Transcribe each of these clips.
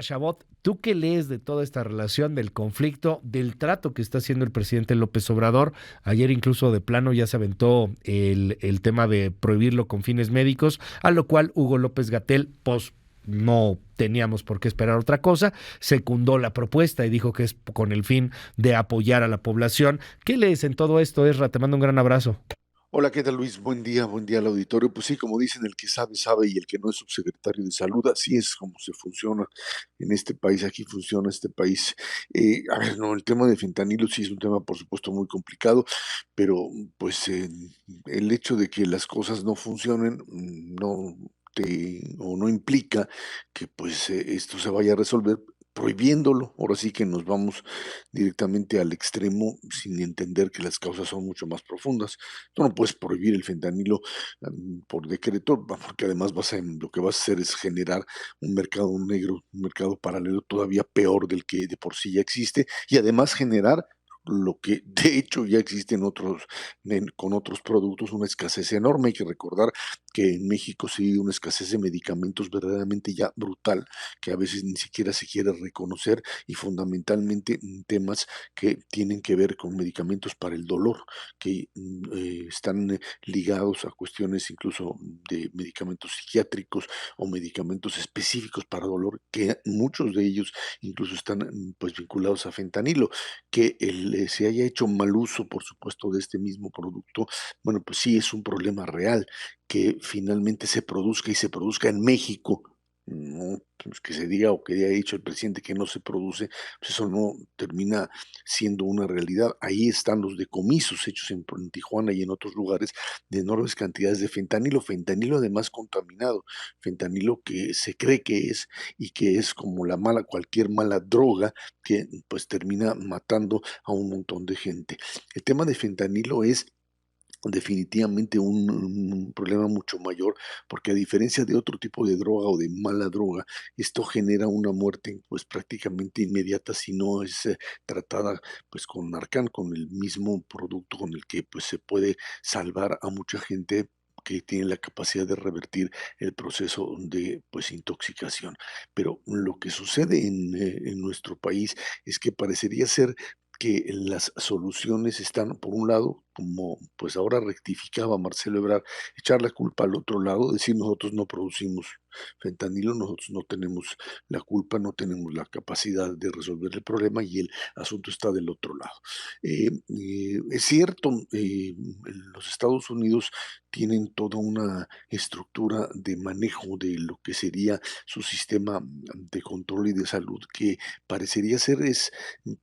Chabot, ¿tú qué lees de toda esta relación, del conflicto, del trato que está haciendo el presidente López Obrador? Ayer incluso de plano ya se aventó el tema de prohibirlo con fines médicos, a lo cual Hugo López Gatell, pues no teníamos por qué esperar otra cosa, secundó la propuesta y dijo que es con el fin de apoyar a la población. ¿Qué lees en todo esto, Esra? Te mando un gran abrazo. Hola, ¿qué tal Luis? Buen día al auditorio. Pues sí, como dicen, el que sabe, sabe y el que no es subsecretario de salud, así es como se funciona en este país, aquí funciona este país. A ver, no, el tema de fentanilo sí es un tema, por supuesto, muy complicado, pero pues el hecho de que las cosas no funcionen no o no implica que pues esto se vaya a resolver prohibiéndolo. Ahora sí que nos vamos directamente al extremo sin entender que las causas son mucho más profundas. Tú no puedes prohibir el fentanilo por decreto, porque además lo que vas a hacer es generar un mercado negro, un mercado paralelo todavía peor del que de por sí ya existe, y además generar lo que de hecho ya existe con otros productos, una escasez enorme. Hay que recordar que en México sí hay una escasez de medicamentos verdaderamente ya brutal, que a veces ni siquiera se quiere reconocer, y fundamentalmente temas que tienen que ver con medicamentos para el dolor, que están ligados a cuestiones incluso de medicamentos psiquiátricos o medicamentos específicos para dolor, que muchos de ellos incluso están pues vinculados a fentanilo. Que se haya hecho mal uso, por supuesto, de este mismo producto, bueno, pues sí es un problema real. Que finalmente se produzca y se produzca en México, no pues que se diga o que haya dicho el presidente que no se produce, pues eso no termina siendo una realidad. Ahí están los decomisos hechos en Tijuana y en otros lugares de enormes cantidades de fentanilo, fentanilo además contaminado, fentanilo que se cree que es, y que es como cualquier mala droga que pues termina matando a un montón de gente. El tema de fentanilo es definitivamente un problema mucho mayor, porque a diferencia de otro tipo de droga o de mala droga, esto genera una muerte pues prácticamente inmediata si no es tratada pues con Narcan, con el mismo producto con el que pues se puede salvar a mucha gente que tiene la capacidad de revertir el proceso de pues intoxicación. Pero lo que sucede en nuestro país es que parecería ser que las soluciones están, por un lado, como pues ahora rectificaba Marcelo Ebrard, echar la culpa al otro lado, decir nosotros no producimos fentanilo, nosotros no tenemos la culpa, no tenemos la capacidad de resolver el problema y el asunto está del otro lado. Es cierto, los Estados Unidos tienen toda una estructura de manejo de lo que sería su sistema de control y de salud que parecería ser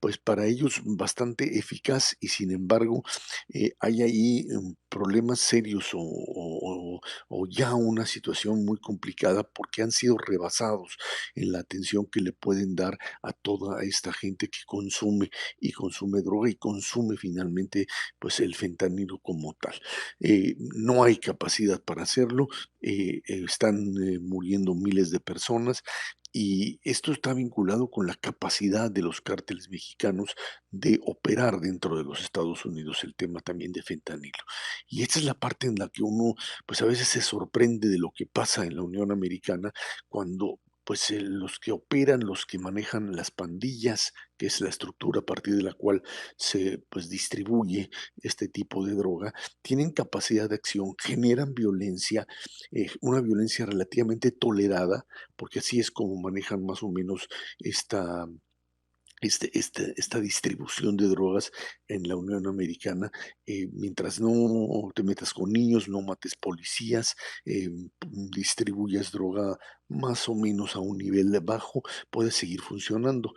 pues para ellos bastante eficaz, y sin embargo hay ahí problemas serios o ya una situación muy complicada porque han sido rebasados en la atención que le pueden dar a toda esta gente que consume y consume droga y consume finalmente pues el fentanilo como tal. No hay capacidad para hacerlo, están muriendo miles de personas, y esto está vinculado con la capacidad de los cárteles mexicanos de operar dentro de los Estados Unidos, el tema también de fentanilo. Y esta es la parte en la que uno, pues a veces se sorprende de lo que pasa en la Unión Americana cuando pues los que operan, los que manejan las pandillas, que es la estructura a partir de la cual se pues distribuye este tipo de droga, tienen capacidad de acción, generan violencia, una violencia relativamente tolerada, porque así es como manejan más o menos esta esta distribución de drogas en la Unión Americana. Mientras no te metas con niños, no mates policías, distribuyas droga más o menos a un nivel bajo, puede seguir funcionando.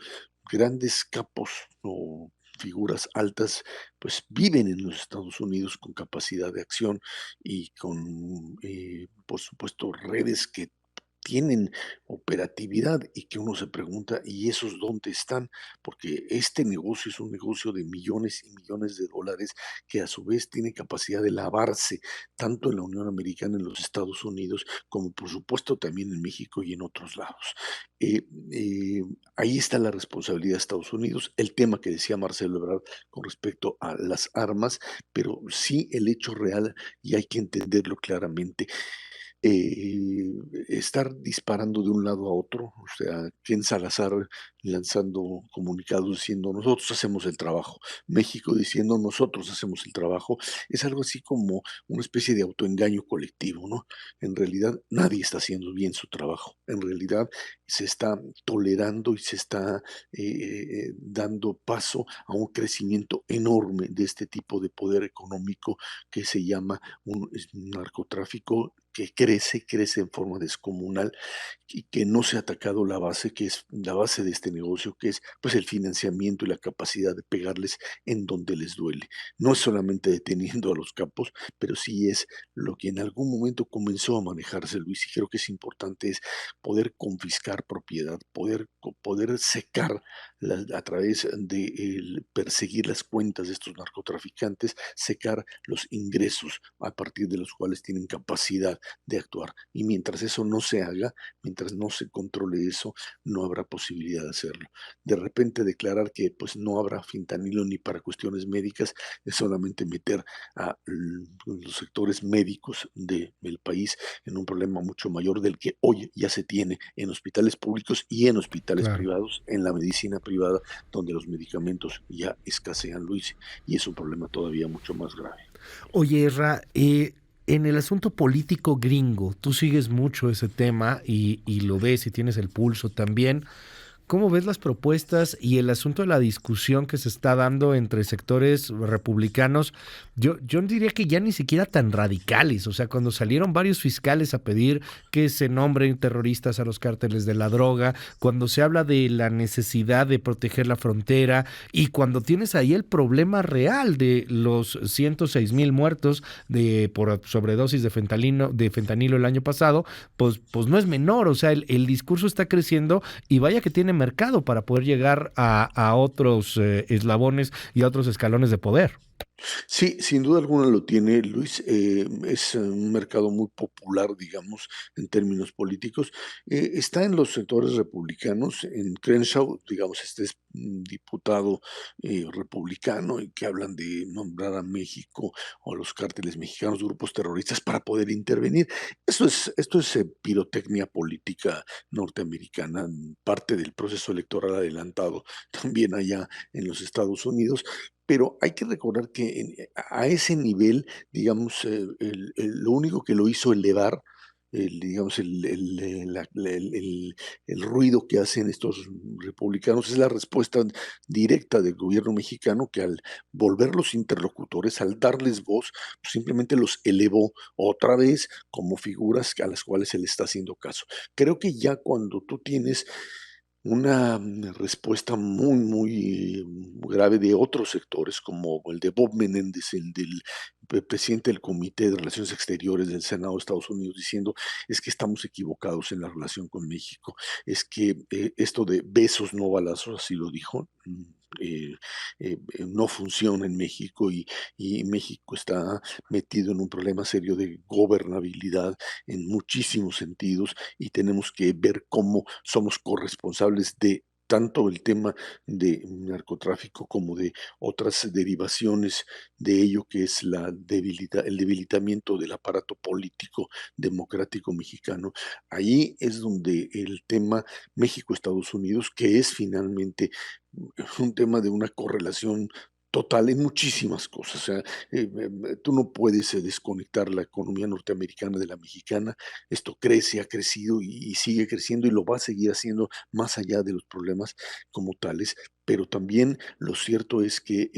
Grandes capos o figuras altas, pues viven en los Estados Unidos con capacidad de acción y con, por supuesto, redes que tienen operatividad, y que uno se pregunta, ¿y esos dónde están? Porque este negocio es un negocio de millones y millones de dólares que a su vez tiene capacidad de lavarse tanto en la Unión Americana, en los Estados Unidos, como por supuesto también en México y en otros lados. Eh, eh, Ahí está la responsabilidad de Estados Unidos, el tema que decía Marcelo Ebrard con respecto a las armas, pero sí el hecho real, y hay que entenderlo claramente. estar disparando de un lado a otro, o sea, Ken Salazar lanzando comunicados diciendo nosotros hacemos el trabajo, México diciendo nosotros hacemos el trabajo, es algo así como una especie de autoengaño colectivo, ¿no? En realidad nadie está haciendo bien su trabajo, en realidad se está tolerando y se está dando paso a un crecimiento enorme de este tipo de poder económico que se llama un narcotráfico que crece en forma descomunal y que no se ha atacado la base, que es la base de este negocio, que es pues el financiamiento y la capacidad de pegarles en donde les duele. No es solamente deteniendo a los capos, pero sí es lo que en algún momento comenzó a manejarse, Luis, y creo que es importante es poder confiscar propiedad, poder secar a través de perseguir las cuentas de estos narcotraficantes, secar los ingresos a partir de los cuales tienen capacidad de actuar. Y mientras eso no se haga, mientras no se controle eso, no habrá posibilidad de hacerlo. De repente declarar que pues no habrá fentanilo ni para cuestiones médicas es solamente meter a los sectores médicos del país en un problema mucho mayor del que hoy ya se tiene en hospitales públicos y en hospitales Claro. privados, en la medicina privada, donde los medicamentos ya escasean, Luis, y es un problema todavía mucho más grave. Oye, Erra, en el asunto político gringo, tú sigues mucho ese tema y lo ves y tienes el pulso también. ¿Cómo ves las propuestas y el asunto de la discusión que se está dando entre sectores republicanos? Yo diría que ya ni siquiera tan radicales. O sea, cuando salieron varios fiscales a pedir que se nombren terroristas a los cárteles de la droga, cuando se habla de la necesidad de proteger la frontera y cuando tienes ahí el problema real de los 106,000 muertos por sobredosis de fentanilo el año pasado, pues no es menor. O sea, el discurso está creciendo y vaya que tiene mercado para poder llegar a otros eslabones y a otros escalones de poder. Sí, sin duda alguna lo tiene, Luis. Es un mercado muy popular, digamos, en términos políticos. Está en los sectores republicanos. En Crenshaw, digamos, este es un diputado republicano y que hablan de nombrar a México o a los cárteles mexicanos, grupos terroristas, para poder intervenir. Esto es pirotecnia política norteamericana, parte del proceso electoral adelantado también allá en los Estados Unidos, pero hay que recordar que a ese nivel, digamos, lo único que lo hizo elevar, digamos, el ruido que hacen estos republicanos es la respuesta directa del gobierno mexicano que al volverlos interlocutores, al darles voz, pues simplemente los elevó otra vez como figuras a las cuales se le está haciendo caso. Creo que ya cuando tú tienes una respuesta muy grave de otros sectores, como el de Bob Menéndez, el del presidente del Comité de Relaciones Exteriores del Senado de Estados Unidos, diciendo es que estamos equivocados en la relación con México, es que esto de besos no balazos, así lo dijo, no funciona en México y México está metido en un problema serio de gobernabilidad en muchísimos sentidos y tenemos que ver cómo somos corresponsables de tanto el tema de narcotráfico como de otras derivaciones de ello, que es el debilitamiento del aparato político democrático mexicano. Ahí es donde el tema México-Estados Unidos, que es finalmente un tema de una correlación total en muchísimas cosas. O sea, tú no puedes desconectar la economía norteamericana de la mexicana. Esto crece, ha crecido y sigue creciendo y lo va a seguir haciendo más allá de los problemas como tales. Pero también lo cierto es que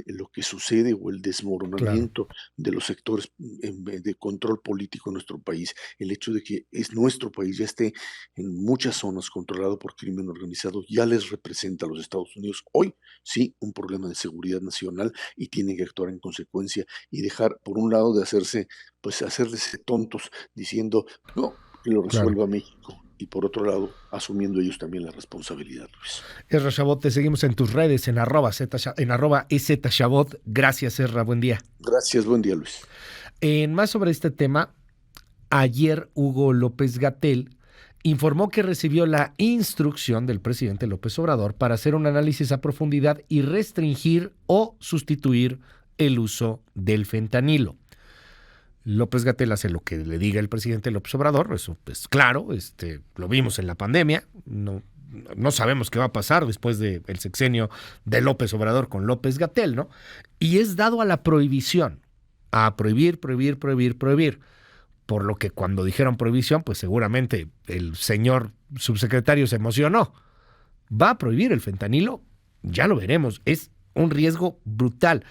lo que sucede o el Claro. desmoronamiento de los sectores de control político en nuestro país, el hecho de que es nuestro país ya esté en muchas zonas controlado por crimen organizado, ya les representa a los Estados Unidos hoy sí un problema de seguridad nacional y tienen que actuar en consecuencia y dejar, por un lado, de hacerles tontos diciendo, no, que lo Claro. resuelva México. Y por otro lado, asumiendo ellos también la responsabilidad, Luis. Ezra Shabot, te seguimos en tus redes en arroba EZ Gracias, Ezra, buen día. Gracias, buen día, Luis. En más sobre este tema, ayer Hugo López Gatell informó que recibió la instrucción del presidente López Obrador para hacer un análisis a profundidad y restringir o sustituir el uso del fentanilo. López-Gatell hace lo que le diga el presidente López Obrador, eso es claro, lo vimos en la pandemia, no sabemos qué va a pasar después del sexenio de López Obrador con López-Gatell, ¿no? Y es dado a la prohibición, a prohibir, prohibir, prohibir, prohibir. Por lo que cuando dijeron prohibición, pues seguramente el señor subsecretario se emocionó. ¿Va a prohibir el fentanilo? Ya lo veremos. Es un riesgo brutal.